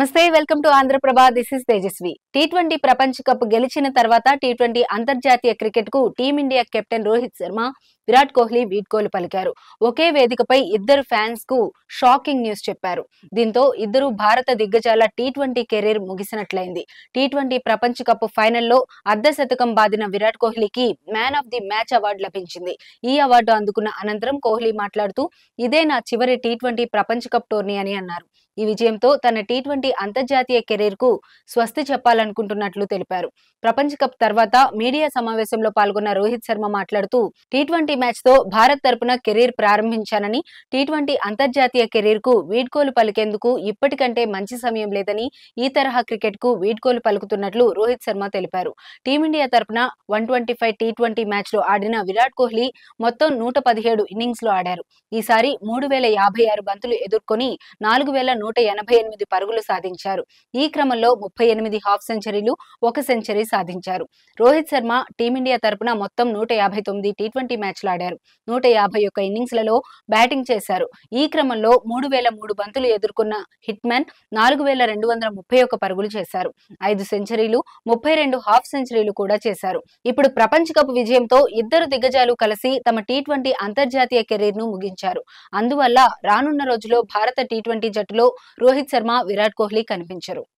నమస్తే, welcome to Andhra Prabha. This is Tejaswi. టీ20 ప్రపంచ కప్ గెలిచిన తర్వాత టీ20 అంతర్జాతీయ క్రికెట్ కు టీమిండియా కెప్టెన్ రోహిత్ శర్మ, విరాట్ కోహ్లీ వీడ్కోలు పలికారు. ఒకే వేదికపై ఇద్దరు ఫ్యాన్స్ కు షాకింగ్ న్యూస్ చెప్పారు. దీంతో ఇద్దరు భారత దిగ్గజాల టీ20 కెరీర్ ముగిసినట్లయింది. టీ20 ప్రపంచ కప్ ఫైనల్లో అర్ధశతకం బాదిన విరాట్ కోహ్లీకి man of the match award లభించింది. ఈ అవార్డు అందుకున్న అనంతరం కోహ్లీ మాట్లాడుతూ, ఇదే నా చివరి టీ20 ప్రపంచ కప్ టోర్నీ అని అన్నారు. ఈ విజయంతో తన టీ20 అంతర్జాతీయ కెరీర్ కు స్వస్తి చెప్పాలనుకుంటున్నట్లు తెలిపారు. ప్రపంచ కప్ తర్వాత మీడియా సమావేశంలో పాల్గొన్న రోహిత్ శర్మ మాట్లాడుతూ, టీ20 మ్యాచ్ తో భారత్ తరపున కెరీర్ ప్రారంభించానని, టీ20 అంతర్జాతీయ కెరీర్ కు వీడ్కోలు పలికేందుకు ఇప్పటికంటే మంచి సమయం లేదని, ఈ తరహా క్రికెట్ కు వీడ్కోలు పలుకుతున్నట్లు రోహిత్ శర్మ తెలిపారు. టీమిండియా తరపున 125 టీ20 మ్యాచ్ లో ఆడిన విరాట్ కోహ్లీ మొత్తం 117 ఇన్నింగ్స్ లో ఆడారు. ఈసారి 3056 బంతులు ఎదుర్కొని 4188 పరుగులు సాధించారు. ఈ క్రమంలో 38 హాఫ్ సెంచరీలు, 1 సెంచరీ సాధించారు. రోహిత్ శర్మ టీమిండియా తరపున మొత్తం 159 టీ20 మ్యాచ్లు ఆడారు. 151 ఇన్నింగ్స్లలో బ్యాటింగ్ చేశారు. ఈ క్రమంలో 3003 బంతులు ఎదుర్కొన్న హిట్ మ్యాన్ 4231 పరుగులు చేశారు. 5 సెంచరీలు, 32 హాఫ్ సెంచరీలు కూడా చేశారు. ఇప్పుడు ప్రపంచ కప్ విజయంతో ఇద్దరు దిగ్గజాలు కలిసి తమ టీ20 అంతర్జాతీయ కెరీర్ ను ముగించారు. అందువల్ల రానున్న రోజుల్లో భారత టీ20 జట్టులో రోహిత్ శర్మ, విరాట్ కోహ్లీ కనిపించరు.